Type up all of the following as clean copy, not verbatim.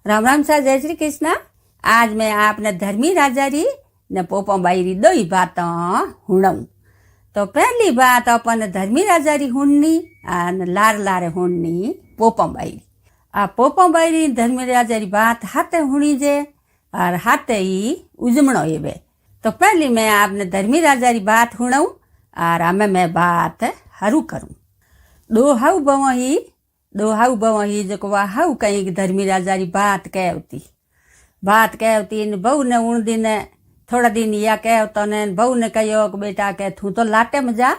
राम राम सा जय श्री कृष्ण। आज मैं आपने धर्मी राजा री ने पोपम बाई री दो बात हुणाऊं। तो पहली बात अपन धर्मी राजा री हुणनी और लार लारे हुणनी पोपम बाई री। आ पोपम बाई री धर्मी राजा री बात हाथे हुणी जे और हाथे ही उजमणो एवे। तो पहली मैं आपने धर्मी राजा री बात हुणाऊं और आमे मैं बात हरू करूं। दो हाउ बवही जो हाउ कहीं धर्मी राजा री बात कहती ने बहू ने उन दिन थोड़ा दिन या कहतो ने बहू ने कहो कि बेटा के तू तो लाटे में जा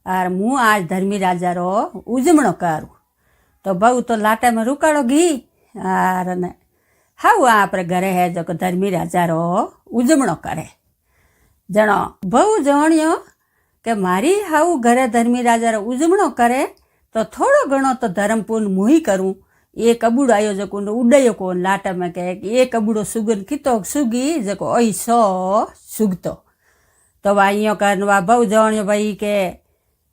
और मुँ आज धर्मी राजा रो उजमणो करूँ। तो बहू तो लाटे में रुकाड़ो घी और ने हाउ आप घरे है जो धर्मी राजा रो उजमणो करे। जणो बहू जाणियो के मारी हाउ घरे धर्मी राजा रो उजमणो करे तो थोड़ो घणो तो धर्म पुण्य मुही करूँ। ये कबूड़ आयो जो उड़यो को लाटा में कहे कि ये कबूड़ो सुगन कितो सुगी जो ऐसो सुगतो। तो वाइयो करवा बहु जाणियो भाई के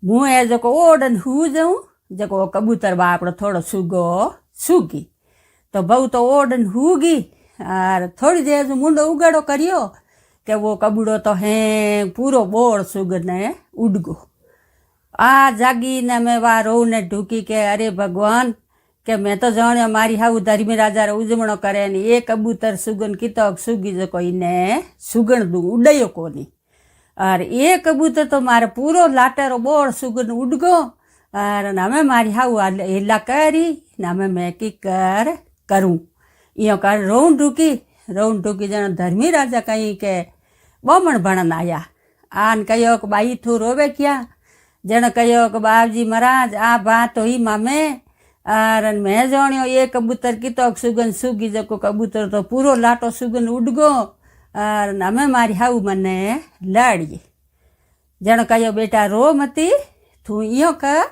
मुँह जो ओडन हू जाऊँ जो कबूतर बापड़ो थोड़ो सुगो सुगी। तो बहु तो ओडन हुगी और थोड़ी देर मुंडो उगाड़ो करियो कि वो कबूड़ो तो है पूरो बोड़ सुगने उड़गो। आ जागी ने मैं वा रो ने ढूकी के अरे भगवान के मैं तो जाने मारी हाउ धर्मी राजा रो उजमणो करे ने ये कबूतर सुगन कितो सुगी जो कोई ने सुगन दू उड़यो कोनी और ये कबूतर तो मारे पूरो लाटेरो बोड़ सुगन उड़गो और नामे मारी हाउ हेला करी नामे मैं की करूँ यो कर रोन ढूकी जन धर्मी राजा कहीं के बमण बनन आया आन कहो कि बाई थू रोवे क्या जन कहो कि बाबजी महाराज आ बात हुई मामे और मैं जाणियो ये कबूतर की तो सुगन सुगी जो कबूतर तो पूरो लाटो सुगन उड़गो और नमे मारी हाउ मने लड़िए। जन कहो बेटा रो मती तू यो कर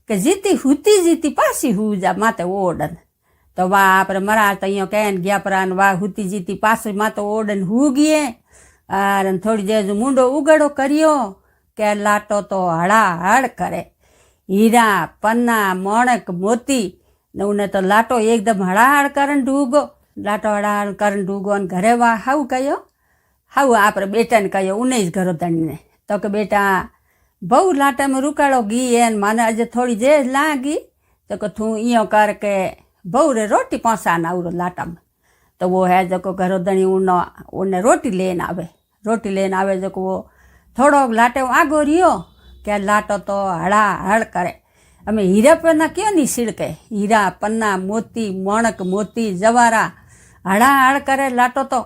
के जीती पासी हु जा माते ओडन। तो वाह आप महाराज तो यो कहन गया प्रान वाह हुती जीती पास माते ओडन हु गए और थोड़ी देर मुंडो उगड़ो करियो के लाटो तो हड़ाहड़ करे हीरा पन्ना मोणक मोती ने उन्हें तो लाटो एकदम हड़ाहड़ करन ढूगो लाटो हड़ाहड़ करन ढूगो ने घरे वा हाउ कहो हाउ आप बेटा ने कहो उन्हें घरो धनी ने तो के बेटा बहु लाटा में रुकाड़ो गी एन माने अजे थोड़ी देर लागी तो के तू इो करके बहु रे रोटी पहुँचा नाउरो लाटा में। तो वो है जो घरो धनी उन्हें रोटी लेन आवे जो वो थोड़ो लाटे आगो रियो क्या लाटो तो हड़ाहड़ करे। अमे हीरा पन्ना क्यों नहीं सिड़के हीरा पन्ना मोती मोणक मोती जवारा हड़ाहड़ करे लाटो तो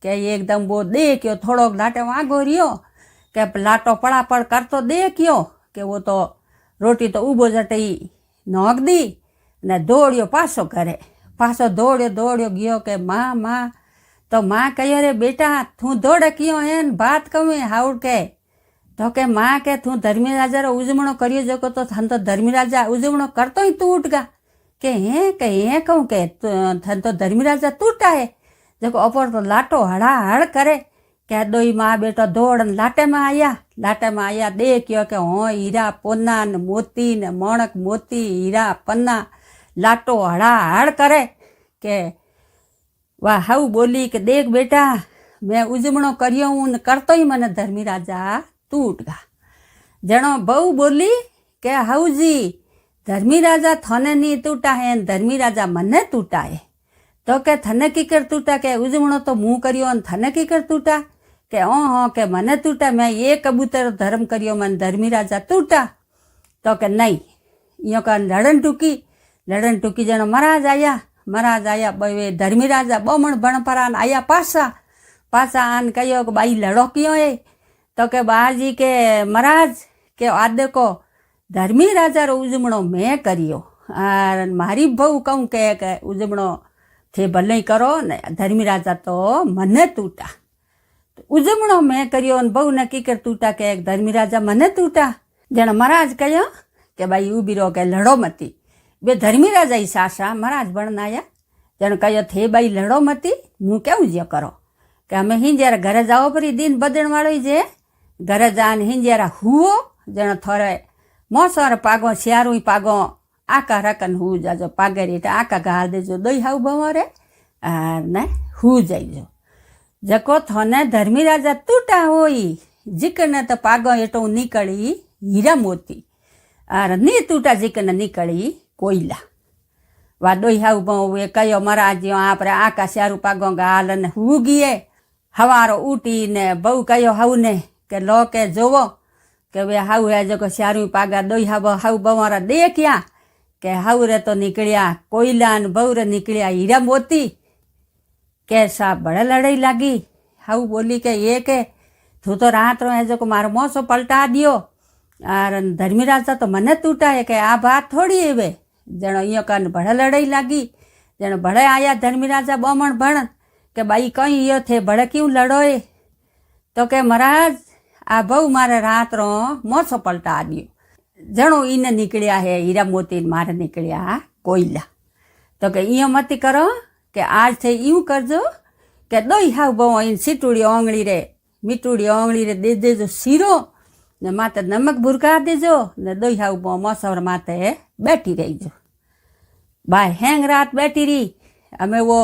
क्या एकदम वो देखियो थोड़ो लाटे आगो रियो क्या लाटो पड़ापड़ कर तो देखियो कि वो तो रोटी तो उबो जटई नोक दी ने दौड़ियो पासो करे पासो दौड़ियो गयो के माँ तो माँ कहो रे बेटा तू दौड़े क्यों है बात कमे हाउड़ के तो के माँ के तू धर्मी राजा रो उजमणो करियो जो तो थन तो धर्मी राजा उजमणो करतो ही तू उठ गा के हे कहूँ के थन तो धर्मी राजा टूटा है जो अपर तो लाटो हड़ाहड़ करे क्या दोई माँ बेटो दौड़न लाटे में आया देखियो के हो हीरा पोना ने मोती ने मोणक मोती हीरा पन्ना लाटो हड़ाहड़ करे के वाह हाउ बोली के देख बेटा मैं उजमणो करियो हूँ करतो ही मने धर्मी राजा टूट गा। जनो बहु बोली के हाउ जी धर्मी राजा थने नहीं टूटा है धर्मी राजा मने टूटा है। तो के थने कीकर टूटा के उजमणो तो मुँह करियो थने कीकर टूटा के ओह के मने टूटा मैं ये कबूतर धर्म करियो मन धर्मी राजा टूटा। तो के नहीं यो का लड़न टूकी जनो महाराज आया बे धर्मी राजा बमण बणपरान आया पासा आन कहो कि बाई लड़ो क्यों है। तो के बाजी के महाराज के आदे को धर्मी राजा रो उजमणो मैं करियो और मारी बहू कहूँ के उजमणो थे भले ही करो ने धर्मी राजा तो मने टूटा। तो उजमणो मैं करियो बहू ने की कर टूटा के धर्मी राजा मने टूटा। जन महाराज कहो के भाई उभी रो के लड़ो मती बे धर्मी राजा ही सासा महाराज बनना आया। जन कहो थे भाई लड़ो मती मुँह क्यों जियो करो कि हमें हिंजारे घरे जाओ परी दिन बदन वालो जे घरे जान हिंजारा हुओ जन थोड़े मोसर पागो सियारू पागो आका रकन हु जाजो पागेरी आका घाल देजो दई हाउ बवरे ને હું જઈજો જકો થોને ધર્મી રાજા તૂટા હોય જીકને તો પાગો એટો નીકળી હીરા મોતી આર ની તૂટા જીકને નીકળી કોયલા વા દોઈ હાવ બહુ એ કયો મરાજ્યો આપણે આકાશ સારું પાગો ગાલ ને હું ગીએ હવારો ઉઠીને બહુ કયો હાવને કે લો કે જોવો કે હવે હાવ હે જકો સારું પાગા દોઈ હાવ બવારા દેખ્યા કે હાવ રે તો નીકળ્યા કોયલા ને બહુ રે નીકળ્યા હીરા મોતી કે સા બળે લડાઈ લાગી હાવ બોલી કે એ કે તું તો રાત રો જો મારો મોસો પલટા દિયો આર ધર્મી રાજા તો મને તૂટાય કે આ વાત થોડી હવે જણો અહીંયા કાન ભળે લડાઈ લાગી જણો ભળે આયા ધર્મી રાજા બમણ ભણ કે બાઈ કઈ યો થે ભળે ક્યું લડોય તો કે મહારાજ આ બહુ મારે રાત રો મોસો પલટા દિયો જણો ઈને નીકળ્યા હે હીરા મોતી મારે નીકળ્યા કોયલા તો કે અહીંયા મતી કરો કે આજ થઈ એવું કરજો કે દોઈ હાવ બહુ અહીં સીટુડી ઓંગળી રે મીઠુડી ઓંગળી રે દે દેજો શીરો ને માથે નમક ભૂરકા દેજો ને દોઈ હાવ બહુ મોસવર માથે બેઠી રહીજો બાય હેંગ રાત બેઠી રહી અમે वो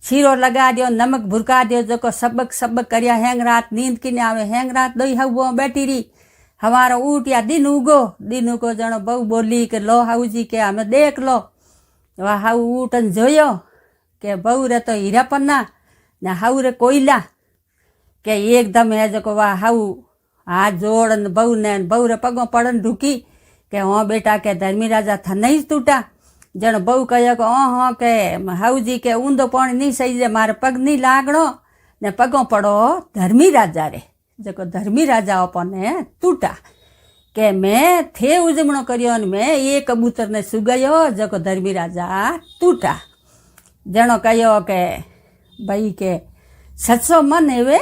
શીરો લગા દો નમક ભૂરકા દો જો કો સબક કર્યા હેંગ રાત નીંદ કીને આવે હેંગ રાત દોઈ હાવ બહુ બેઠી રહી हमारो उठ्या दिन उगो जणो बहु बोली के लो हाउजी के हमें देख लो वह हाउ उठन जोयो के बहु रे तो हीरा पन्ना ने हाउ रे कोयला के एकदम है जो वाह हाउ हाथ जोड़ ने बहु रे पगों पड़न ढूकी के हाँ बेटा के धर्मी राजा था नहीं टूटा जण बहु कहो कि हाँ के हाउजी के ऊंधो पण नहीं सही जे मारे पग नहीं लागणो ने पगों पड़ो धर्मी राजा रे जो धर्मी राजा अपने तूटा के मैं थे उजमणो करियो ने मैं ये कबूतर ने सुगायो जो धर्मी राजा तूटा जणो कहो के भाई के सच्चो मन एवे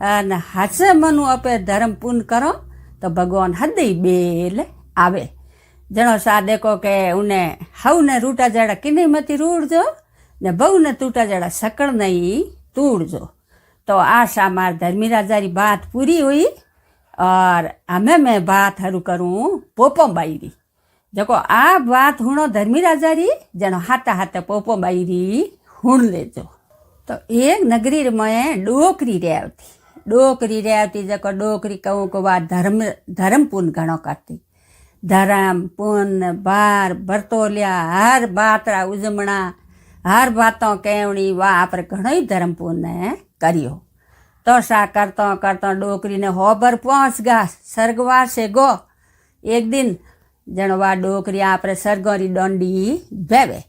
अने हासे मनु अपे धर्म पुण्य करो तो भगवान हदई बेल आवे जणो सा देखो के उन्हें हाउ ने रूटा जड़ा किन्नी मती रूड़जो ने बहु ने टूटा जड़ा सकड़ नहीं तूड़जो तो आशा मार धर्मी राजा री बात पूरी हुई और हमें मैं बात हरू करूँ पोपम बाई री जको आ बात हुणो धर्मी राजा री जनो हाथा हाथे पोपम बाई री हुण लेजो तो एक नगरी में डोकरी रे आवती जको डोकरी कहूँ को वा धर्म पुण्य घणो करती धर्म पुण्य बार बरतोलिया हर बातरा उजमणा हर बातों केवणी वा आपरे घणो ही धर्म पुण्य करियो तो सा करता डोकरी ने होबर पहुंच गा स्वर्गवार से गो एक दिन जनवा डोकरी आपरे सरगोरी डंडी भेवे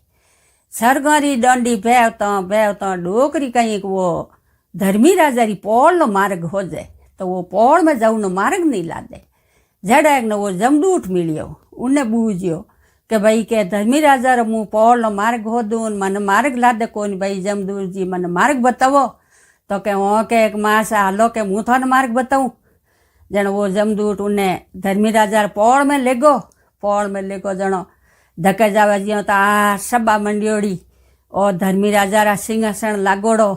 सरगोरी डंडी भेवतो डोकरी कहीं वो धर्मी राजा री पोल नो मार्ग हो जाए तो वो पोल में जाऊनो मार्ग नहीं लादे जड़ेक ने वो जमदूठ मिलियो उन्हें बूझियो के भाई के धर्मी राजा रो मुँह पोल नो मार्ग हो दून मन मार्ग लादे कोनी भाई जमदूठ जी मन मार्ग बतावो तो के वो के एक मास हालो के मुँह थाने मार्ग बताऊँ जन वो जमदूट उन्हें धर्मी राजा पोल में लेगो जनो धके जावा जियो तो आ सभा मंडियोड़ी और धर्मी राजा रा सिंहासन लागोड़ो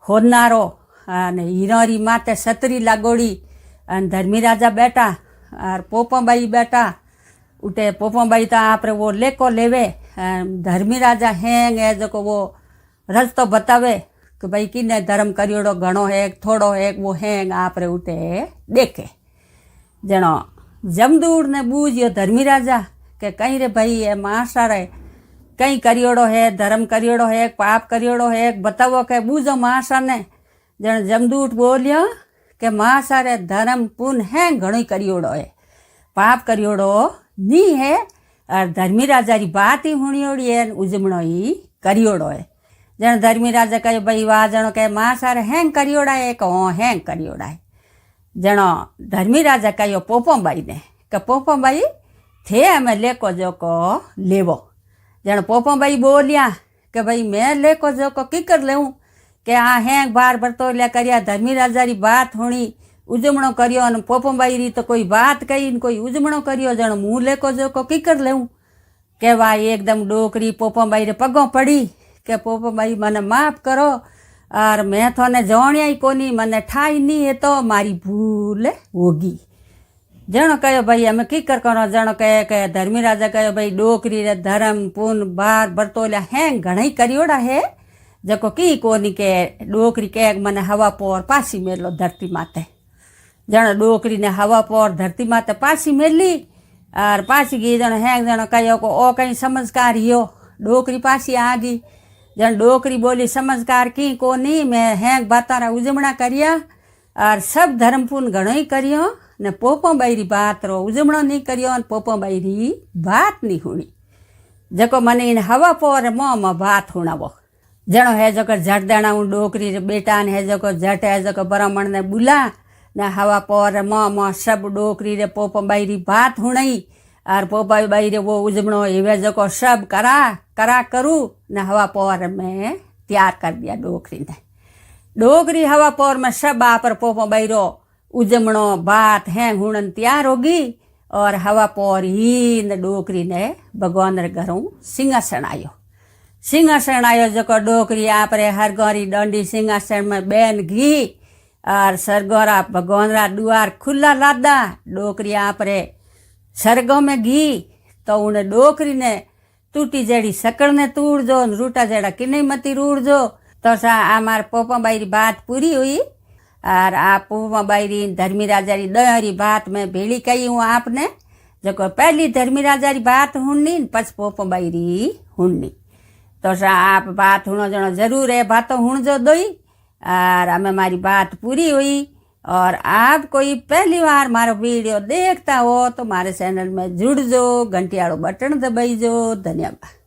होदनारो अने हीरोरी माथे छतरी लागोड़ी अने धर्मी राजा बैठा और पोपमबाई बैठा उठे पोपमबाई तो आपरे वो लेको लेवे धर्मी राजा हेंग है जो को वो रस्तो बतावे कि भाई किने धर्म करियोड़ो घणो है थोड़ो है वो हेंग आपरे उठे देखे जनो जमदूर ने बूझियो धर्मी राजा के कहीं रे भाई ये मासा रे कहीं करियोड़ो है धर्म करियोड़ो है पाप करियोड़ो है बतावो के बूझो मासा ने जन जमदूत बोलियो के मासा रे धर्म पुण्य है घणो करियोड़ो है पाप करियोड़ो नी है और धर्मी राजा री बात ही हुणियोड़ी है उजमणो ही करियोड़ो है जन धर्मी राजा कहे भाई वाह जनो के मासा रे हैंग करियोड़ा है कि हाँ हैंग करियोड़ा है जनो धर्मी राजा कहो पोपमबाई ने के पोपमबाई थे हमें लेको जो को लेवो जन पोपमबाई बोलिया कि भाई मैं लेको जो को की कर लेऊँ के आ हैंग बार बरतोलिया करिया धर्मी राजा री बात होनी उजमणो करियो अने पोपमबाई री तो कोई बात कही कोई उजमणो करियो जन मुँह लेको जो को की कर लेऊँ के वाह एकदम डोकरी पोपमबाई रे पगों पड़ी के पोपमबाई मने माफ करो और मैं थोने जाण्या ही कोनी मने ठाई नहीं है तो मारी भूल होगी जणो कहो भाई हमें की करो जणो कहे के धर्मी राजा कहो भाई डोकरी रे धर्म पुण्य बार बरतोलिया हैं घणई करियोड़ा है जको की कोनी के डोकरी के मने हवा पोर पासी मेलो धरती माते जण डोकरी ने हवा पोर धरती माते पासी मेली और पासी गई जण हैंग जण कहो को ओ कहीं समझकार हियो डोकरी पासी आ गई जण डोकरी बोली समझकार की कोनी मैं हैंग बातारा उजमणा करिया और सब धर्मपून घणो ही करियो ने पोपो बाईरी बात रो उजमणो नहीं करियो ने पोपो बाईरी बात नहीं हुणी जको मने इन हवा पोर मों बात हुणावो जणो है जको झट देना हूँ डोकरी रे बेटा ने है जको झट है जको ब्राह्मण ने बुला ने हवा पोर मों सब डोकरी रे पोपो बाईरी बात हुणई और पोपा बाई रे वो उजमणो एवे जको सब करा करू ने हवा पोर में तैयार कर दिया डोकरी ने डोकरी हवा पोर में सब आपर पोपो बाईरो उजमणो बात है हुणन तैयार होगी और हवा पोर ही ने डोकरी ने भगवान रे घरों सिंहासन आयो जको डोकरी आपरे हरगौरी डंडी सिंहासन में बैन घी और सरगोरा भगवान रा दुआर खुला लादा डोकरी आपरे सरगो में घी तो उन्हें डोकरी ने टूटी जड़ी सकड़ ने तूड़ जो रूटा जड़ा किन्हीं मती रूड़ जो तो सा आमार पोपा बाईरी बात पूरी हुई और आप पोपा बाईरी धर्मी राजारी दहरी बात में भेड़ी कही हूँ आपने जो पहली धर्मी राजारी बात हुणनी पछ पोपा बाईरी हुणनी तो सा आप बात हुणो जनो जरूर है बातों हुण जो दोई और हमें हमारी बात पूरी हुई और आप कोई पहली बार मारो वीडियो देखता हो तो हमारे चैनल में जुड़ जो घंटी वालों बटन दबाई जो धन्यवाद।